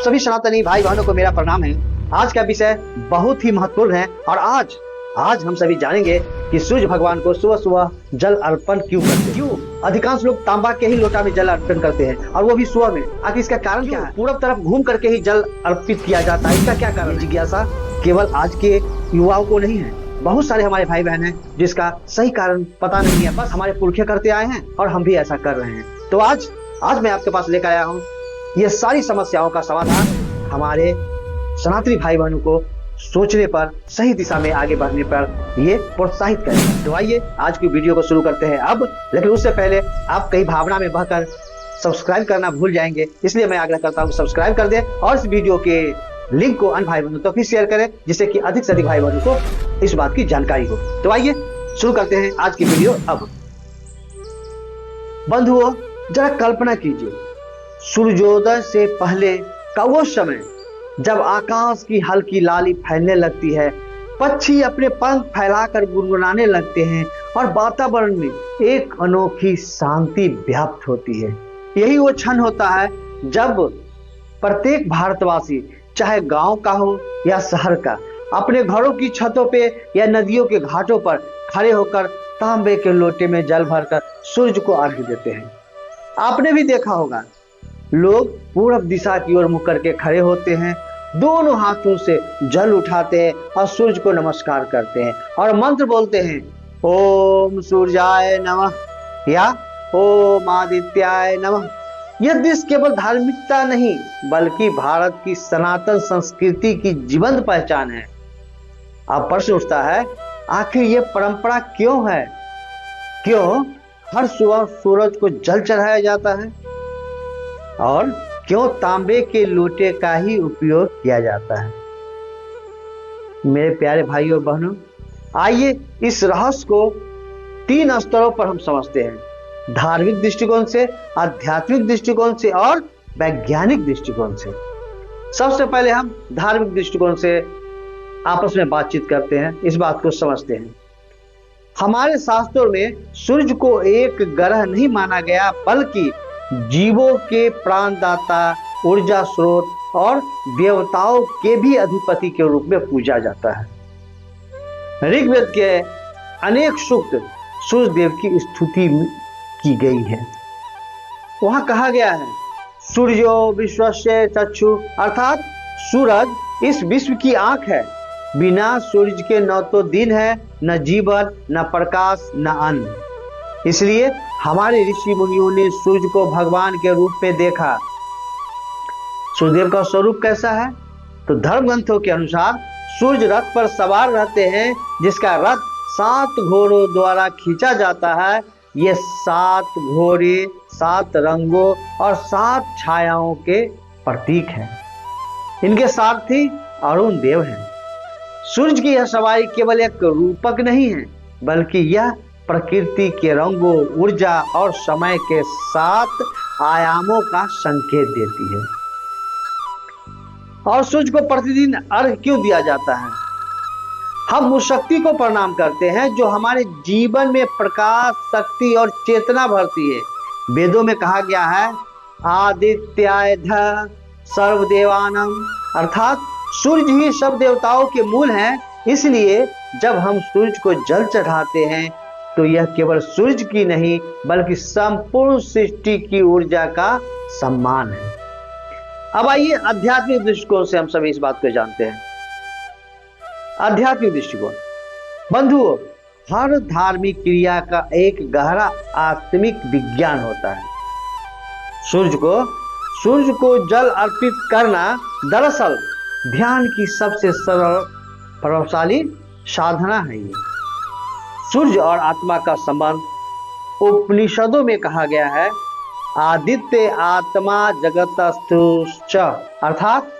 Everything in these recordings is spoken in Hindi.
सभी सनातनी भाई बहनों को मेरा प्रणाम है। आज का विषय बहुत ही महत्वपूर्ण है और आज हम सभी जानेंगे कि सूर्य भगवान को सुबह सुबह जल अर्पण क्यों करते हैं। क्यों अधिकांश लोग तांबा के ही लोटा में जल अर्पण करते हैं और वो भी सुबह में। आखिर इसका कारण क्या है? पूरब तरफ घूम करके ही जल अर्पित किया जाता है, इसका क्या कारण है? जिज्ञासा केवल आज के युवाओं को नहीं है, बहुत सारे हमारे भाई बहन हैं जिसका सही कारण पता नहीं है, बस हमारे पुरखे करते आए हैं और हम भी ऐसा कर रहे हैं। तो आज मैं आपके पास लेकर आया हूँ ये सारी समस्याओं का समाधान हमारे सनातनी भाई बहनों को सोचने पर, सही दिशा में आगे बढ़ने पर ये प्रोत्साहित करेगा। तो आइए आज की वीडियो को शुरू करते हैं अब। लेकिन उससे पहले आप कई भावना में बहकर सब्सक्राइब करना भूल जाएंगे, इसलिए मैं आग्रह करता हूँ सब्सक्राइब कर दें और इस वीडियो के लिंक को अन्य भाई बहनों तक भी शेयर करें, जिससे कि अधिक से अधिक भाई बहनों को इस बात की जानकारी हो। तो आइए शुरू करते हैं आज की वीडियो अब। बंधुओं, जरा कल्पना कीजिए, सूर्योदय से पहले का वो समय जब आकाश की हल्की लाली फैलने लगती है, पक्षी अपने पंख फैलाकर गुनगुनाने लगते हैं और वातावरण में एक अनोखी शांति व्याप्त होती है। यही वो क्षण होता है जब प्रत्येक भारतवासी, चाहे गांव का हो या शहर का, अपने घरों की छतों पे या नदियों के घाटों पर खड़े होकर तांबे के लोटे में जल भरकर सूर्य को अर्घ्य देते हैं। आपने भी देखा होगा, लोग पूरब दिशा की ओर मुख करके खड़े होते हैं, दोनों हाथों से जल उठाते हैं और सूर्य को नमस्कार करते हैं और मंत्र बोलते हैं, ओम सूर्याय नमः या ओम आदित्याय नमः। यह दृश्य केवल धार्मिकता नहीं बल्कि भारत की सनातन संस्कृति की जीवंत पहचान है। अब प्रश्न उठता है, आखिर यह परंपरा क्यों है? क्यों हर सुबह सूरज को जल चढ़ाया जाता है और क्यों तांबे के लोटे का ही उपयोग किया जाता है? मेरे प्यारे भाइयों बहनों, आइए इस रहस्य को 3 स्तरों पर हम समझते हैं, धार्मिक दृष्टिकोण से, आध्यात्मिक दृष्टिकोण से और वैज्ञानिक दृष्टिकोण से। सबसे पहले हम धार्मिक दृष्टिकोण से आपस में बातचीत करते हैं, इस बात को समझते हैं। हमारे शास्त्रों में सूर्य को एक ग्रह नहीं माना गया बल्कि जीवों के प्राणदाता, ऊर्जा स्रोत और देवताओं के भी अधिपति के रूप में पूजा जाता है। ऋग्वेद के अनेक सूक्त सूर्य देव की स्तुति की गई है। वहां कहा गया है, सूर्यो विश्वस्य चक्षु, अर्थात सूरज इस विश्व की आंख है। बिना सूरज के न तो दिन है, न जीवन, न प्रकाश, न अन्न। इसलिए हमारे ऋषि मुनियों ने सूर्य को भगवान के रूप में देखा। सूर्यदेव का स्वरूप कैसा है? तो धर्म ग्रंथों के अनुसार सूर्य रथ पर सवार रहते हैं, जिसका रथ 7 घोड़ों द्वारा खींचा जाता है। ये 7 घोड़े 7 रंगों और 7 छायाओं के प्रतीक हैं। इनके सारथी अरुण देव हैं। सूर्य की यह सवारी केवल एक रूपक नहीं है बल्कि यह प्रकृति के रंगों, ऊर्जा और समय के 7 आयामों का संकेत देती है। और सूर्य को प्रतिदिन अर्घ्य क्यों दिया जाता है? हम उस शक्ति को प्रणाम करते हैं जो हमारे जीवन में प्रकाश, शक्ति और चेतना भरती है। वेदों में कहा गया है, आदित्याय ध सर्वदेवानम, अर्थात सूर्य ही सब देवताओं के मूल हैं। इसलिए जब हम सूर्य को जल चढ़ाते हैं तो यह केवल सूर्य की नहीं बल्कि संपूर्ण सृष्टि की ऊर्जा का सम्मान है। अब आइए आध्यात्मिक दृष्टिकोण से हम सभी इस बात को जानते हैं। आध्यात्मिक दृष्टिकोण, बंधुओं, हर धार्मिक क्रिया का एक गहरा आत्मिक विज्ञान होता है। सूर्य को जल अर्पित करना दरअसल ध्यान की सबसे सरल प्रभावशाली साधना है। ये सूर्य और आत्मा का संबंध उपनिषदों में कहा गया है, आदित्य आत्मा जगतस्थुश्च, अर्थात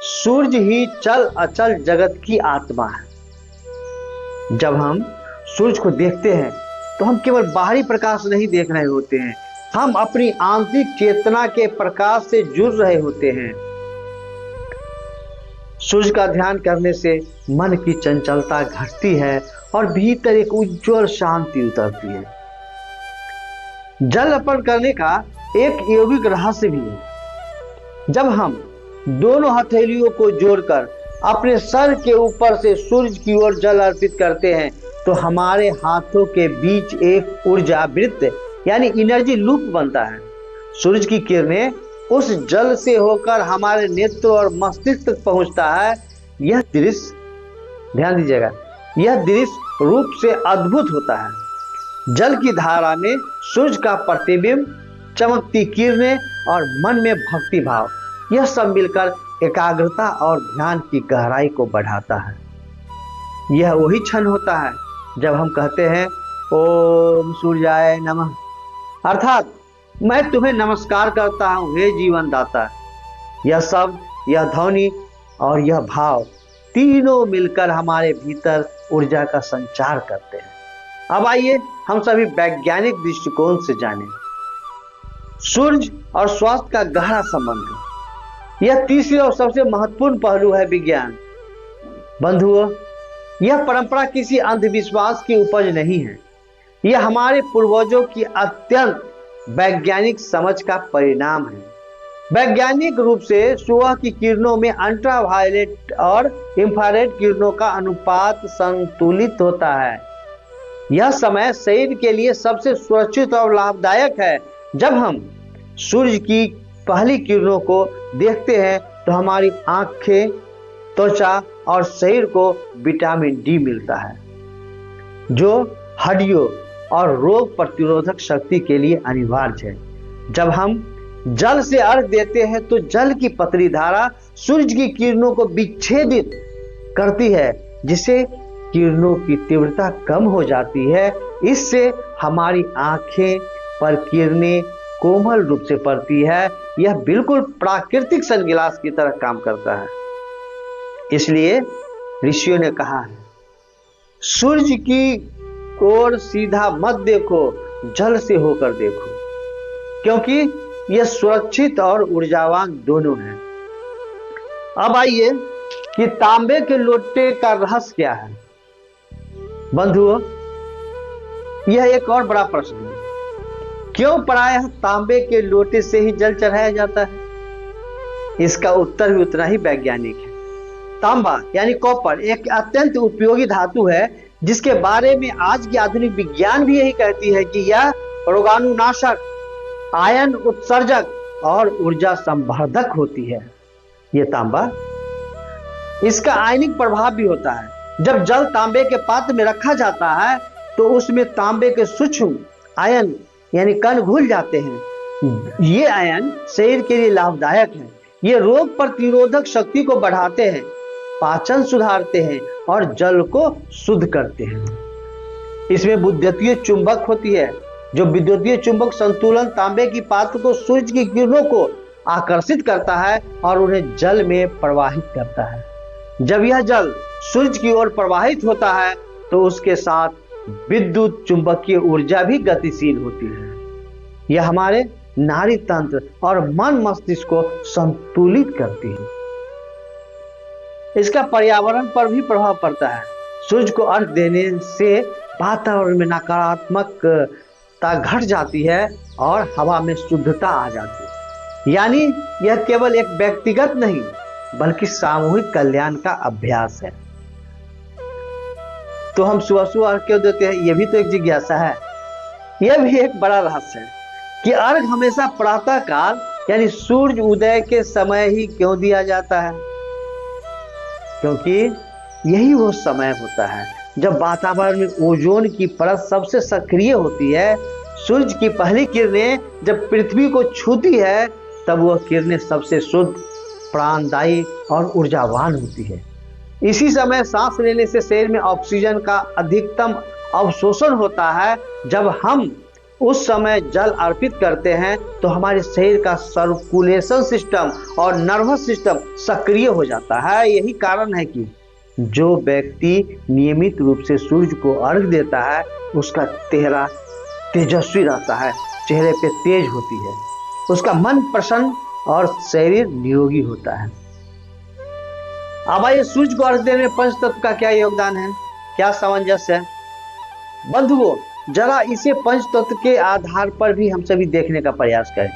सूर्य ही चल अचल जगत की आत्मा है। जब हम सूर्य को देखते हैं तो हम केवल बाहरी प्रकाश नहीं देख रहे होते हैं, हम अपनी आंतरिक चेतना के प्रकाश से जुड़ रहे होते हैं। सूर्य का ध्यान करने से मन की चंचलता घटती है और भीतर एक उज्जवल शांति उतरती है। जल अर्पण करने का एक यौगिक रहस्य भी है। जब हम दोनों हथेलियों को जोड़कर अपने सर के ऊपर से सूरज की ओर जल अर्पित करते हैं तो हमारे हाथों के बीच एक ऊर्जा वृत्त यानी एनर्जी लूप बनता है। सूरज की किरणें उस जल से होकर हमारे नेत्र और मस्तिष्क तक पहुंचता है। यह दृश्य, ध्यान दीजिएगा, यह दृश्य रूप से अद्भुत होता है। जल की धारा में सूरज का प्रतिबिंब, चमकती किरणें और मन में भक्ति भाव, यह सब मिलकर एकाग्रता और ध्यान की गहराई को बढ़ाता है। यह वही क्षण होता है जब हम कहते हैं ओम सूर्याय नमः, अर्थात मैं तुम्हें नमस्कार करता हूं हे जीवन दाता। यह शब्द, यह ध्वनि और यह भाव तीनों मिलकर हमारे भीतर ऊर्जा का संचार करते हैं। अब आइए हम सभी वैज्ञानिक दृष्टिकोण से जानें सूर्य और स्वास्थ्य का गहरा संबंध। यह तीसरी और सबसे महत्वपूर्ण पहलू है विज्ञान। बंधुओं, यह परंपरा किसी अंधविश्वास की उपज नहीं है, यह हमारे पूर्वजों की अत्यंत वैज्ञानिक समझ का परिणाम है। वैज्ञानिक रूप से सुबह की किरणों में अल्ट्रावायलेट और इंफ्रारेड किरणों का अनुपात संतुलित होता है। यह समय शरीर के लिए सबसे सुरक्षित और लाभदायक है। जब हम सूर्य की पहली किरणों को देखते हैं तो हमारी आंखें, त्वचा और शरीर को विटामिन डी मिलता है जो हड्डियों और रोग प्रतिरोधक शक्ति के लिए अनिवार्य है। जब हम जल से अर्घ देते हैं तो जल की पतली धारा सूर्य की किरणों को विच्छेदित करती है, जिससे किरणों की तीव्रता कम हो जाती है। इससे हमारी आंखें पर किरणें कोमल रूप से पड़ती है। यह बिल्कुल प्राकृतिक सनग्लास की तरह काम करता है। इसलिए ऋषियों ने कहा है सूर्य की ओर सीधा मत देखो, जल से होकर देखो, क्योंकि यह सुरक्षित और ऊर्जावान दोनों है। अब आइए कि तांबे के लोटे का रहस्य क्या है। बंधुओं, यह एक और बड़ा प्रश्न है। क्यों प्रायः तांबे के लोटे से ही जल चढ़ाया जाता है? इसका उत्तर भी उतना ही वैज्ञानिक है। तांबा यानी कॉपर एक अत्यंत उपयोगी धातु है, जिसके बारे में आज की आधुनिक विज्ञान भी यही कहती है कि यह रोगाणुनाशक, आयन उत्सर्जक और ऊर्जा संवर्धक होती है। यह तांबा, इसका आयनिक प्रभाव भी होता है। जब जल तांबे के पात्र में रखा जाता है तो उसमें तांबे के सूक्ष्म आयन यानी कण घुल जाते हैं। ये आयन शरीर के लिए लाभदायक है। ये रोग प्रतिरोधक शक्ति को बढ़ाते हैं, पाचन सुधारते हैं और जल को शुद्ध करते हैं। इसमें विद्युतीय चुंबक होती है। जो विद्युतीय चुंबक संतुलन तांबे की पात्र को सूर्य की किरणों को आकर्षित करता है और उन्हें जल में प्रवाहित करता है। जब यह जल सूर्य की ओर प्रवाहित होता है तो उसके साथ विद्युत चुंबकीय ऊर्जा भी गतिशील होती है। यह हमारे नाड़ी तंत्र और मन मस्तिष्क को संतुलित करती है। इसका पर्यावरण पर भी प्रभाव पड़ता है। सूर्य को अर्घ देने से वातावरण में नकारात्मकता घट जाती है और हवा में शुद्धता आ जाती है। यानी यह केवल एक व्यक्तिगत नहीं बल्कि सामूहिक कल्याण का अभ्यास है। तो हम सुबह सुबह अर्घ क्यों देते हैं? यह भी तो एक जिज्ञासा है। यह भी एक बड़ा रहस्य है कि अर्घ हमेशा प्रातः काल यानी सूर्य उदय के समय ही क्यों दिया जाता है? क्योंकि यही वो समय होता है जब वातावरण में ओजोन की परत सबसे सक्रिय होती है। सूर्य की पहली किरणें जब पृथ्वी को छूती है तब वह किरणें सबसे शुद्ध, प्राणदायी और ऊर्जावान होती है। इसी समय सांस लेने से शरीर में ऑक्सीजन का अधिकतम अवशोषण होता है। जब हम उस समय जल अर्पित करते हैं तो हमारे शरीर का सर्कुलेशन सिस्टम और नर्वस सिस्टम सक्रिय हो जाता है। यही कारण है कि जो व्यक्ति नियमित रूप से सूर्य को अर्घ देता है उसका चेहरा तेजस्वी रहता है, चेहरे पे तेज होती है, उसका मन प्रसन्न और शरीर निरोगी होता है। अब आइए सूर्य को अर्घ देने में पंच तत्व का क्या योगदान है, क्या सामंजस्य है? बंधुओं, जरा इसे पंच तत्व के आधार पर भी हम सभी देखने का प्रयास करें।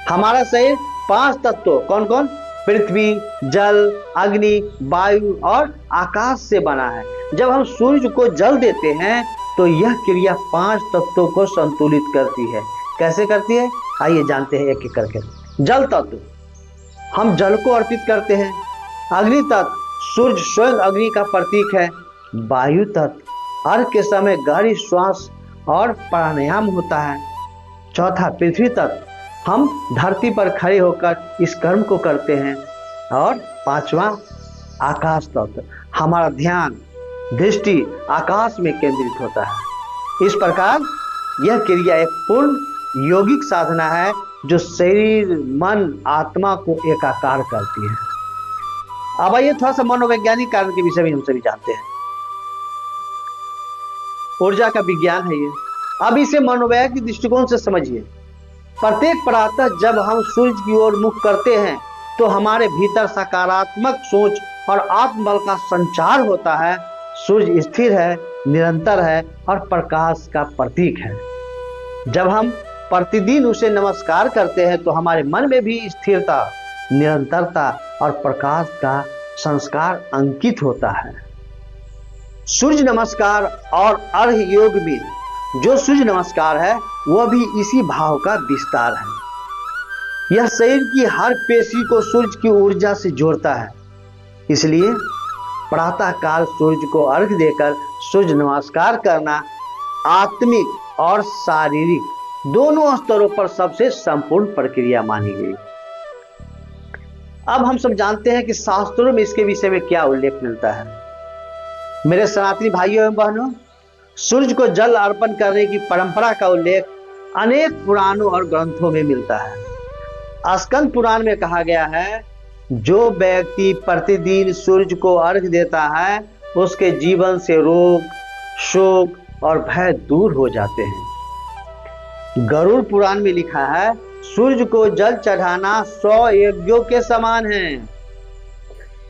हमारा शरीर 5 तत्वों कौन कौन? पृथ्वी, जल, अग्नि, वायु और आकाश से बना है। जब हम सूर्य को जल देते हैं तो यह क्रिया 5 तत्वों को संतुलित करती है। कैसे करती है, आइए जानते हैं एक एक करके। जल तत्व, हम जल को अर्पित करते हैं। अग्नि तत्व, सूर्य स्वयं अग्नि का प्रतीक है। वायु तत्व, अर्घ के समय गहरी श्वास और प्राणायाम होता है। चौथा पृथ्वी तत्व, हम धरती पर खड़े होकर इस कर्म को करते हैं। और पांचवा आकाश तत्व, हमारा ध्यान, दृष्टि आकाश में केंद्रित होता है। इस प्रकार यह क्रिया एक पूर्ण योगिक साधना है जो शरीर, मन, आत्मा को एकाकार करती है। अब आइए थोड़ा सा मनोवैज्ञानिक कारण के विषय में हम सभी जानते हैं। ऊर्जा का विज्ञान है ये। अब इसे मनोवैज्ञानिक दृष्टिकोण से समझिए। प्रत्येक प्रातः जब हम सूर्य की ओर मुख करते हैं तो हमारे भीतर सकारात्मक सोच और आत्मबल का संचार होता है। सूर्य स्थिर है, निरंतर है और प्रकाश का प्रतीक है। जब हम प्रतिदिन उसे नमस्कार करते हैं तो हमारे मन में भी स्थिरता, निरंतरता और प्रकाश का संस्कार अंकित होता है। सूर्य नमस्कार और अर्घ योग में जो सूर्य नमस्कार है वह भी इसी भाव का विस्तार है। यह शरीर की हर पेशी को सूर्य की ऊर्जा से जोड़ता है। इसलिए प्रातः काल सूर्य को अर्घ देकर सूर्य नमस्कार करना आत्मिक और शारीरिक दोनों स्तरों पर सबसे संपूर्ण प्रक्रिया मानी गई। अब हम सब जानते हैं कि शास्त्रों में इसके विषय में क्या उल्लेख मिलता है। मेरे सनातनी भाइयों एवं बहनों, सूर्य को जल अर्पण करने की परंपरा का उल्लेख अनेक पुराणों और ग्रंथों में मिलता है। स्कंद पुराण में कहा गया है, जो व्यक्ति प्रतिदिन सूर्य को अर्घ देता है उसके जीवन से रोग, शोक और भय दूर हो जाते हैं। गरुड़ पुराण में लिखा है, सूर्य को जल चढ़ाना 100 यज्ञों के समान है।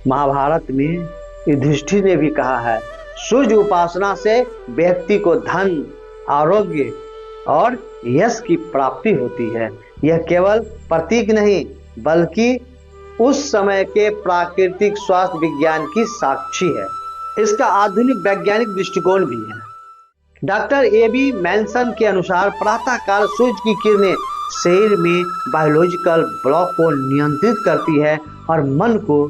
महाभारत में युधिष्ठिर ने भी कहा है, सूर्य उपासना से व्यक्ति को धन, आरोग्य और यश की प्राप्ति होती है। यह केवल प्रतीक नहीं बल्कि उस समय के प्राकृतिक स्वास्थ्य विज्ञान की साक्षी है। इसका आधुनिक वैज्ञानिक दृष्टिकोण भी है। डॉक्टर एबी मैनसन के अनुसार प्रातः काल सूर्य की किरणें शरीर में बायोलॉजिकल ब्लॉक को नियंत्रित करती है और मन को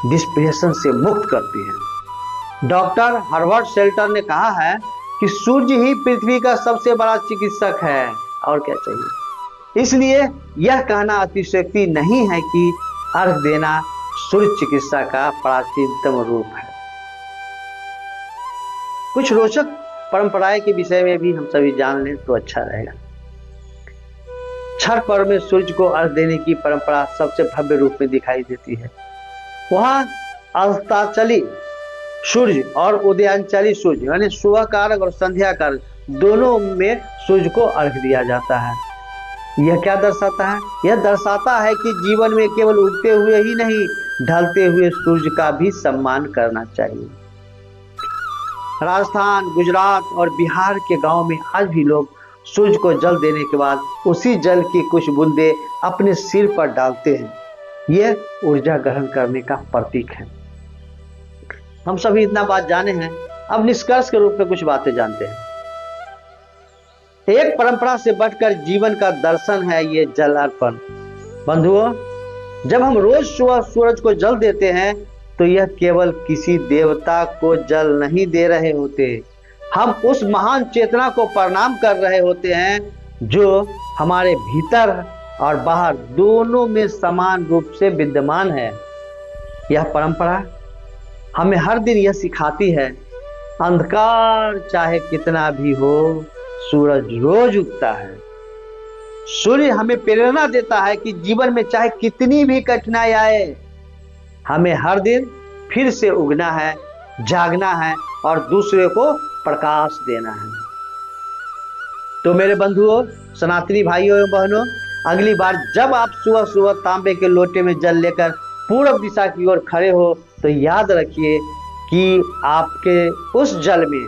डिस्प्रेशन से मुक्त करती है। डॉक्टर हर्बर्ट शेल्टर ने कहा है कि सूर्य ही पृथ्वी का सबसे बड़ा चिकित्सक है, और क्या चाहिए। इसलिए यह कहना अतिशयोक्ति नहीं है कि अर्घ देना सूर्य चिकित्सा का प्राचीनतम रूप है। कुछ रोचक परंपराएं के विषय में भी हम सभी जान लें तो अच्छा रहेगा। छठ पर्व में सूर्य को अर्घ देने की परंपरा सबसे भव्य रूप में दिखाई देती है। वहां अस्ताचली सूर्य और उदयांचली सूर्य यानी सुबह कारक और संध्या कारक दोनों में सूर्य को अर्घ दिया जाता है। यह क्या दर्शाता है? यह दर्शाता है कि जीवन में केवल उगते हुए ही नहीं, ढलते हुए सूर्य का भी सम्मान करना चाहिए। राजस्थान, गुजरात और बिहार के गांव में आज भी लोग सूर्य को जल देने के बाद उसी जल की कुछ बूंदे अपने सिर पर डालते हैं। यह ऊर्जा ग्रहण करने का प्रतीक है। हम सभी इतना बात जाने हैं, अब निष्कर्ष के रूप में कुछ बातें जानते हैं। एक परंपरा से बढ़कर जीवन का दर्शन है ये जल अर्पण। बंधुओं, जब हम रोज सुबह सूरज को जल देते हैं तो यह केवल किसी देवता को जल नहीं दे रहे होते, हम उस महान चेतना को प्रणाम कर रहे होते हैं जो हमारे भीतर और बाहर दोनों में समान रूप से विद्यमान है। यह परंपरा हमें हर दिन यह सिखाती है, अंधकार चाहे कितना भी हो, सूरज रोज उगता है। सूर्य हमें प्रेरणा देता है कि जीवन में चाहे कितनी भी कठिनाई आए, हमें हर दिन फिर से उगना है, जागना है और दूसरे को प्रकाश देना है। तो मेरे बंधुओं, सनातनी भाइयों एवं बहनों, अगली बार जब आप सुबह सुबह तांबे के लोटे में जल लेकर पूर्व दिशा की ओर खड़े हो तो याद रखिए कि आपके उस जल में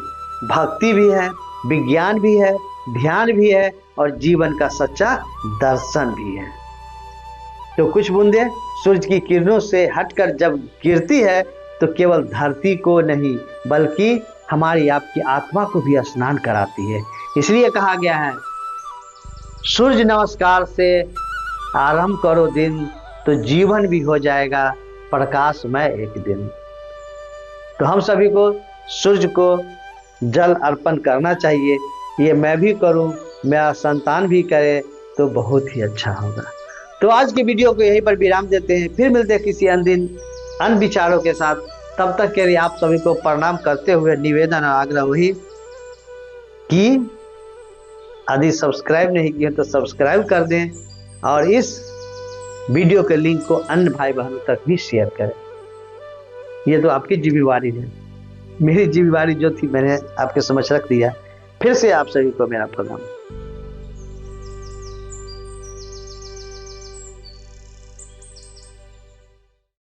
भक्ति भी है, विज्ञान भी है, ध्यान भी है और जीवन का सच्चा दर्शन भी है। तो कुछ बूंदें सूरज की किरणों से हटकर जब गिरती है तो केवल धरती को नहीं बल्कि हमारी आपकी आत्मा को भी स्नान कराती है। इसलिए कहा गया है, सूर्य नमस्कार से आरंभ करो दिन तो जीवन भी हो जाएगा प्रकाशमय एक दिन। तो हम सभी को सूर्य को जल अर्पण करना चाहिए। ये मैं भी करूं, मेरा संतान भी करे तो बहुत ही अच्छा होगा। तो आज के वीडियो को यहीं पर विराम देते हैं, फिर मिलते हैं किसी अन्य दिन अन्य विचारों के साथ। तब तक के लिए आप सभी को प्रणाम करते हुए निवेदन और आग्रह वही कि यदि सब्सक्राइब नहीं किए तो सब्सक्राइब कर दें और इस वीडियो के लिंक को अन्य भाई बहनों तक भी शेयर करें। ये तो आपकी जिम्मेवारी है, मेरी जिम्मेवारी जो थी मैंने आपके समझ रख दिया। फिर से आप सभी को मेरा प्रणाम।